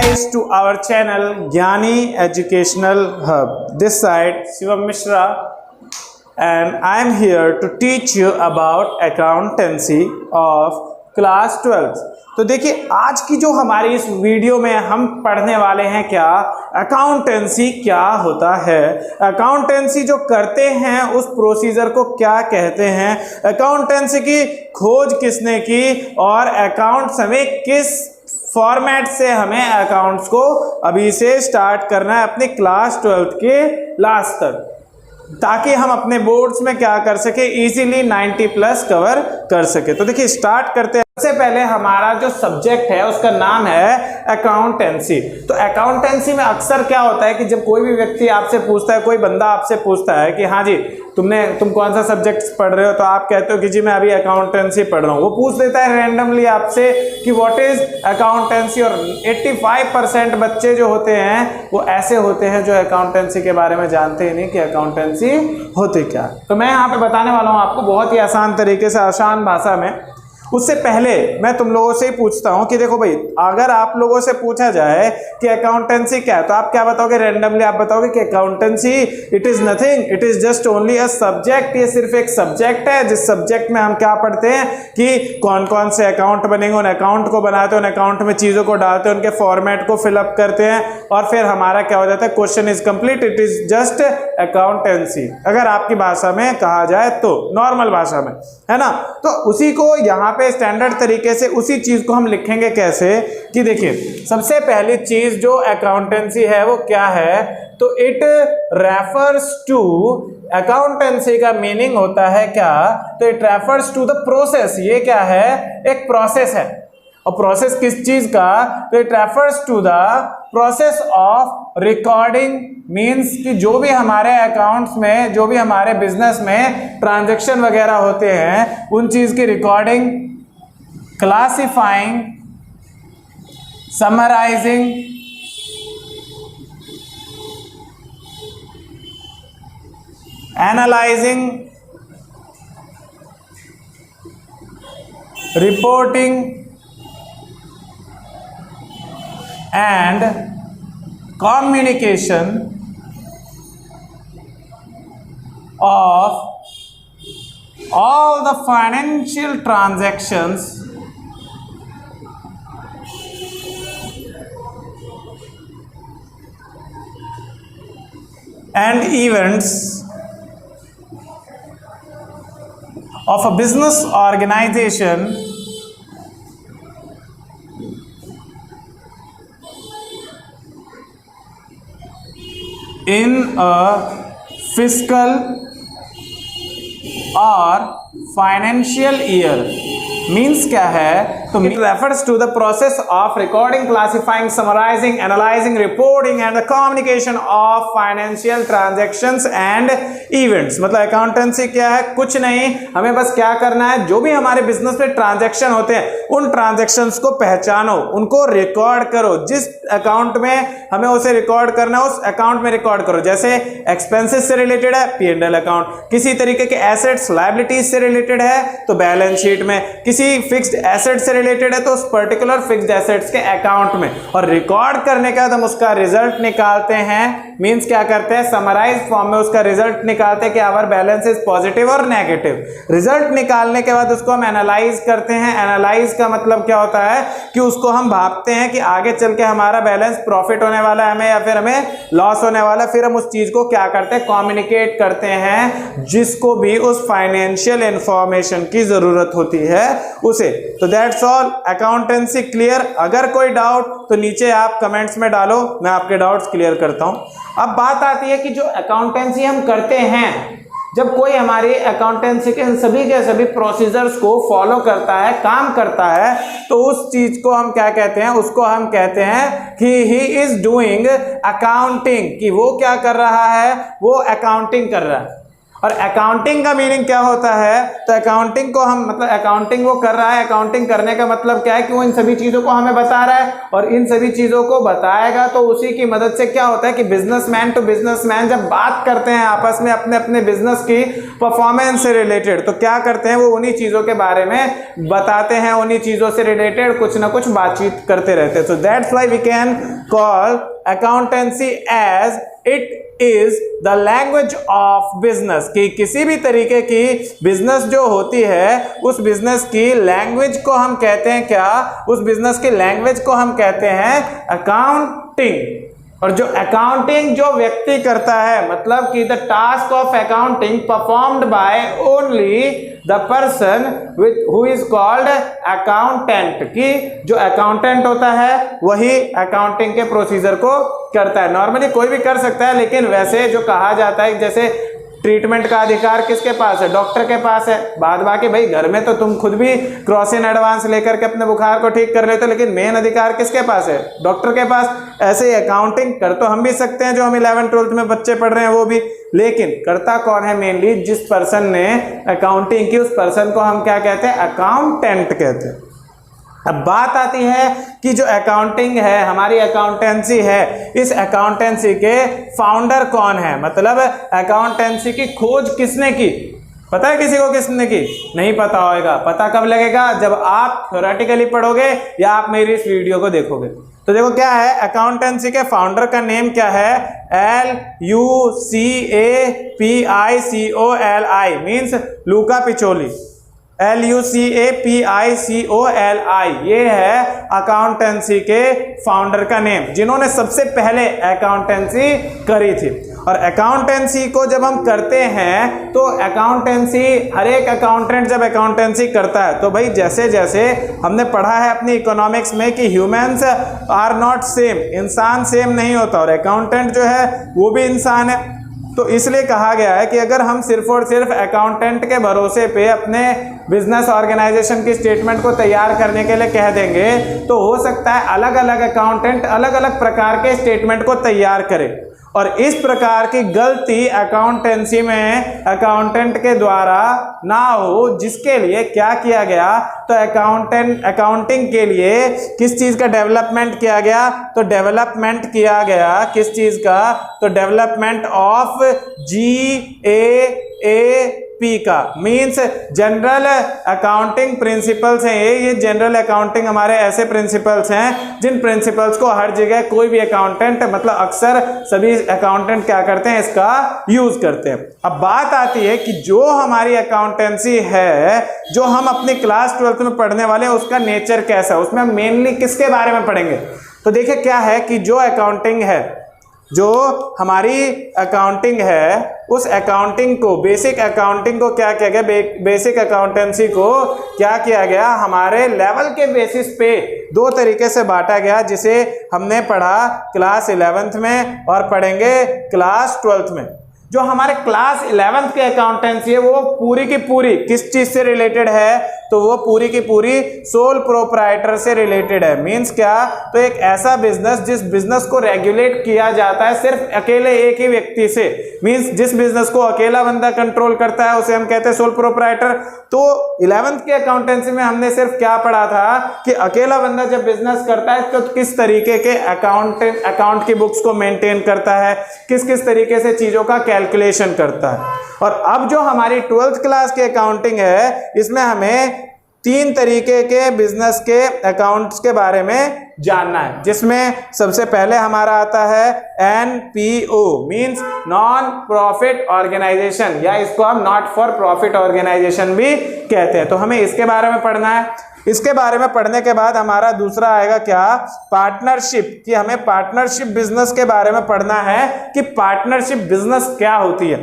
guys to our channel Gyani Educational Hub. This side Shivam Mishra and I am here to teach you about accountancy of class 12। तो देखिए आज की जो हमारी इस video में हम पढ़ने वाले हैं क्या अकाउंटेंसी क्या होता है, अकाउंटेंसी जो करते हैं उस प्रोसीजर को क्या कहते हैं, अकाउंटेंसी की खोज किसने की और अकाउंट्स हमें किस फॉर्मेट से हमें अकाउंट्स को अभी से स्टार्ट करना है अपने क्लास 12 के लास्ट तक, ताकि हम अपने बोर्ड्स में क्या कर सके इजीली 90+ कवर कर सके। तो देखिए स्टार्ट करते हैं। सबसे पहले हमारा जो सब्जेक्ट है उसका नाम है अकाउंटेंसी। तो अकाउंटेंसी में अक्सर क्या होता है कि जब कोई भी व्यक्ति आपसे पूछता है, कोई बंदा आपसे पूछता है कि हाँ जी तुम कौन सा सब्जेक्ट पढ़ रहे हो, तो आप कहते हो कि जी मैं अभी अकाउंटेंसी पढ़ रहा हूँ। वो पूछ देता है रैंडमली आपसे कि व्हाट इज अकाउंटेंसी, और 85% बच्चे जो होते हैं वो ऐसे होते हैं जो अकाउंटेंसी के बारे में जानते ही नहीं कि अकाउंटेंसी होती क्या। तो मैं यहाँ पे बताने वाला हूँ आपको बहुत ही आसान तरीके से, आसान भाषा में। उससे पहले मैं तुम लोगों से ही पूछता हूं कि देखो भाई, अगर आप लोगों से पूछा जाए कि अकाउंटेंसी क्या है तो आप क्या बताओगे? रैंडमली आप बताओगे कि accountancy it is nothing, it is just only a subject. ये सिर्फ एक सब्जेक्ट है जिस सब्जेक्ट में हम क्या पढ़ते हैं कि कौन कौन से अकाउंट बनेंगे, उन अकाउंट को बनाते हैं, उन अकाउंट में चीजों को डालते हैं, उनके फॉर्मेट को फिलअप करते हैं और फिर हमारा क्या हो जाता है, question is complete. It is just accountancy, अगर आपकी भाषा में कहा जाए तो, नॉर्मल भाषा में, है ना। तो उसी को यहाँ पे स्टैंडर्ड तरीके से उसी चीज को हम लिखेंगे कैसे कि देखिए सबसे पहली चीज जो अकाउंटेंसी है वो क्या है, तो इट रेफर्स टू, अकाउंटेंसी का मीनिंग होता है क्या, तो it refers to the process. ये क्या है, एक प्रोसेस है। और प्रोसेस किस चीज का, तो it refers to the process of recording, means कि जो भी हमारे अकाउंट्स में, जो भी हमारे बिजनेस में ट्रांजैक्शन वगैरह होते हैं उन चीज की recording, classifying, summarising, analysing, reporting and communication of all the financial transactions and events of a business organization in a fiscal or financial year। Means क्या है, तो it refers to the process of recording, classifying, summarising, analysing, reporting and the communication of financial transactions and events. मतलब accountancy क्या है, कुछ नहीं, हमें बस क्या करना है, जो भी हमारे बिजनेस में ट्रांजैक्शन होते हैं उन ट्रांजैक्शंस को पहचानो, उनको रिकॉर्ड करो। जिस अकाउंट में हमें उसे रिकॉर्ड करना है उस अकाउंट में रिकॉर्ड करो। जैसे एक्सपेंसेस से रिलेटेड है P&L अकाउंट, किसी तरीके के एसेट्स लायबिलिटीज से रिलेटेड है तो बैलेंस शीट में, किसी फिक्स्ड एसेट से रिलेटेड है तो उस पर्टिकुलर फिक्स्ड एसेट्स के अकाउंट में। और रिकॉर्ड करने के बाद हम उसका रिजल्ट निकालते हैं, मींस क्या करते हैं, समराइज फॉर्म में उसका रिजल्ट निकालते हैं कि आवर बैलेंस इज पॉजिटिव और नेगेटिव। रिजल्ट निकालने के बाद उसको हम एनालाइज करते हैं। एनालाइज का मतलब क्या होता है कि उसको हम भापते हैं कि आगे चल के हमारा बैलेंस प्रॉफिट होने वाला है हमें या फिर हमें लॉस होने वाला है। फिर हम उस चीज को क्या करते हैं, कम्युनिकेट करते हैं जिसको भी उस फाइनेंशियल इंफॉर्मेशन की जरूरत होती है उसे। तो दैट्स ऑल, अकाउंटेंसी क्लियर। अगर कोई डाउट तो नीचे आप कमेंट्स में डालो, मैं आपके डाउट्स क्लियर करता हूं। अब बात आती है कि जो अकाउंटेंसी हम करते हैं, जब कोई हमारी अकाउंटेंसी के सभी के सभी प्रोसीजर्स को फॉलो करता है, काम करता है, तो उस चीज को हम क्या कहते हैं, उसको हम कहते हैं कि ही इज डूइंग अकाउंटिंग, कि वो क्या कर रहा है, वो अकाउंटिंग कर रहा है। और अकाउंटिंग का मीनिंग क्या होता है? तो अकाउंटिंग को हम मतलब अकाउंटिंग वो कर रहा है, अकाउंटिंग करने का मतलब क्या है कि वो इन सभी चीजों को हमें बता रहा है, और इन सभी चीजों को बताएगा तो उसी की मदद से क्या होता है कि बिजनेसमैन टू बिजनेसमैन जब बात करते हैं आपस में अपने अपने बिजनेस की परफॉर्मेंस से रिलेटेड, तो क्या करते हैं वो उन्हीं चीजों के बारे में बताते हैं, उन्हीं चीजों से रिलेटेड कुछ ना कुछ बातचीत करते रहते हैं। So that's why we can call accountancy as it is the language of business, कि किसी भी तरीके की बिजनेस जो होती है उस बिजनेस की लैंग्वेज को हम कहते हैं क्या? उस बिजनेस की लैंग्वेज को हम कहते हैं अकाउंटिंग। और जो अकाउंटिंग जो व्यक्ति करता है, मतलब कि the task of accounting performed by only the person with who is called accountant, कि जो अकाउंटेंट होता है वही अकाउंटिंग के प्रोसीजर को करता है। नॉर्मली कोई भी कर सकता है, लेकिन वैसे जो कहा जाता है जैसे ट्रीटमेंट का अधिकार किसके पास है? डॉक्टर के पास है। बाद बाकी भाई घर में तो तुम खुद भी क्रॉस इन एडवांस लेकर के अपने बुखार को ठीक कर लेते हो, लेकिन मेन अधिकार किसके पास है? डॉक्टर के पास। ऐसे ही अकाउंटिंग कर तो हम भी सकते हैं, जो हम 11th 12th में बच्चे पढ़ रहे हैं वो भी, लेकिन करता कौन है? मेनली जिस पर्सन ने अकाउंटिंग की उस पर्सन को हम क्या कहते हैं? अकाउंटेंट कहते हैं। अब बात आती है कि जो अकाउंटिंग है, हमारी अकाउंटेंसी है, इस अकाउंटेंसी के फाउंडर कौन है? मतलब अकाउंटेंसी की खोज किसने की? पता है किसी को किसने की? नहीं पता होगा। पता कब लगेगा? जब आप थ्योरेटिकली पढ़ोगे या आप मेरी इस वीडियो को देखोगे। तो देखो क्या है, अकाउंटेंसी के फाउंडर का नेम क्या है? LUCAPICOLI मीन्स लूका पिचोली। LUCAPICOLI ये है अकाउंटेंसी के फाउंडर का नेम, जिन्होंने सबसे पहले अकाउंटेंसी करी थी। और अकाउंटेंसी को जब हम करते हैं तो अकाउंटेंसी, हर एक अकाउंटेंट जब अकाउंटेंसी करता है तो भाई जैसे जैसे हमने पढ़ा है अपनी इकोनॉमिक्स में कि ह्यूमंस आर नॉट सेम, इंसान सेम नहीं होता, और अकाउंटेंट जो है वो भी इंसान है। तो इसलिए कहा गया है कि अगर हम सिर्फ और सिर्फ अकाउंटेंट के भरोसे पे अपने बिजनेस ऑर्गेनाइजेशन की स्टेटमेंट को तैयार करने के लिए कह देंगे तो हो सकता है अलग अलग अकाउंटेंट अलग अलग प्रकार के स्टेटमेंट को तैयार करें, और इस प्रकार की गलती अकाउंटेंसी में अकाउंटेंट के द्वारा ना हो, जिसके लिए क्या किया गया? तो अकाउंटिंग के लिए किस चीज का डेवलपमेंट किया गया? तो डेवलपमेंट किया गया किस चीज का? तो डेवलपमेंट ऑफ GAAP का, मीन्स जनरल अकाउंटिंग प्रिंसिपल्स हैं ये जनरल अकाउंटिंग हमारे ऐसे प्रिंसिपल्स हैं जिन प्रिंसिपल्स को हर जगह कोई भी अकाउंटेंट, मतलब अक्सर सभी अकाउंटेंट क्या करते हैं? इसका यूज करते हैं। अब बात आती है कि जो हमारी अकाउंटेंसी है, जो हम अपनी क्लास 12th में पढ़ने वाले हैं, उसका नेचर कैसा है? उसमें हम मेनली किसके बारे में पढ़ेंगे? तो देखिए क्या है कि जो अकाउंटिंग है, जो हमारी अकाउंटिंग है, उस अकाउंटिंग को, बेसिक अकाउंटिंग को क्या किया गया? बेसिक अकाउंटेंसी को क्या किया गया? हमारे लेवल के बेसिस पे दो तरीके से बांटा गया, जिसे हमने पढ़ा क्लास 11th में और पढ़ेंगे क्लास 12th में। जो हमारे क्लास 11th के अकाउंटेंसी है वो पूरी की पूरी किस चीज से रिलेटेड है? तो वो पूरी की पूरी सोल प्रोप्राइटर से रिलेटेड है। मींस क्या? तो एक ऐसा बिजनेस जिस बिजनेस को रेगुलेट किया जाता है सिर्फ अकेले एक ही व्यक्ति से, मींस जिस बिजनेस को अकेला बंदा कंट्रोल करता है उसे हम कहते हैं सोल प्रोप्राइटर। तो 11th के अकाउंटेंसी में हमने सिर्फ क्या पढ़ा था कि अकेला बंदा जब बिजनेस करता है तो किस तरीके के अकाउंट की बुक्स को मेंटेन करता है, किस किस तरीके से चीजों का कैलकुलेशन करता है। और अब जो हमारी 12th क्लास की अकाउंटिंग है, इसमें हमें 3 तरीके के बिजनेस के अकाउंट्स के बारे में जानना है, जिसमें सबसे पहले हमारा आता है NPO means non profit organisation, या इसको हम नॉट फॉर प्रॉफिट ऑर्गेनाइजेशन भी कहते हैं। तो हमें इसके बारे में पढ़ना है। इसके बारे में पढ़ने के बाद हमारा दूसरा आएगा क्या? पार्टनरशिप, कि हमें पार्टनरशिप बिजनेस के बारे में पढ़ना है कि पार्टनरशिप बिजनेस क्या होती है,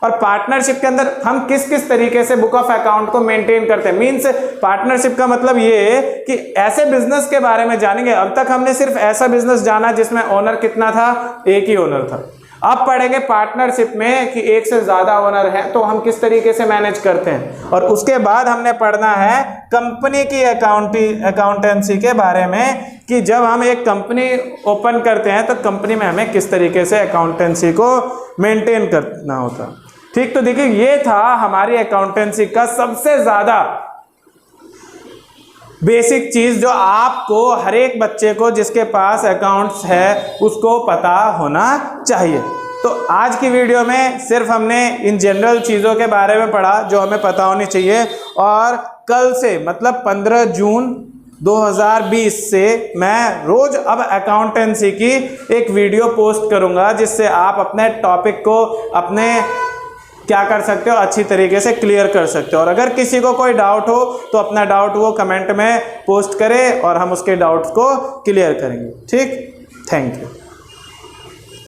और पार्टनरशिप के अंदर हम किस किस तरीके से बुक ऑफ अकाउंट को मेंटेन करते हैं। मींस पार्टनरशिप का मतलब ये कि ऐसे बिजनेस के बारे में जानेंगे। अब तक हमने सिर्फ ऐसा बिजनेस जाना जिसमें ओनर कितना था? एक ही ओनर था। अब पढ़ेंगे पार्टनरशिप में कि एक से ज्यादा ओनर है तो हम किस तरीके से मैनेज करते हैं। और उसके बाद हमने पढ़ना है कंपनी की अकाउंटेंसी के बारे में, कि जब हम एक कंपनी ओपन करते हैं तो कंपनी में हमें किस तरीके से अकाउंटेंसी को मेंटेन करना होता। ठीक, तो देखिए ये था हमारी अकाउंटेंसी का सबसे ज्यादा बेसिक चीज जो आपको, हर एक बच्चे को जिसके पास अकाउंट्स है उसको पता होना चाहिए। तो आज की वीडियो में सिर्फ हमने इन जनरल चीज़ों के बारे में पढ़ा जो हमें पता होनी चाहिए, और कल से मतलब 15 जून 2020 से मैं रोज अब अकाउंटेंसी की एक वीडियो पोस्ट करूंगा, जिससे आप अपने टॉपिक को अपने क्या कर सकते हो, अच्छी तरीके से क्लियर कर सकते हो। और अगर किसी को कोई डाउट हो तो अपना डाउट वो कमेंट में पोस्ट करे और हम उसके डाउट्स को क्लियर करेंगे। ठीक, थैंक यू।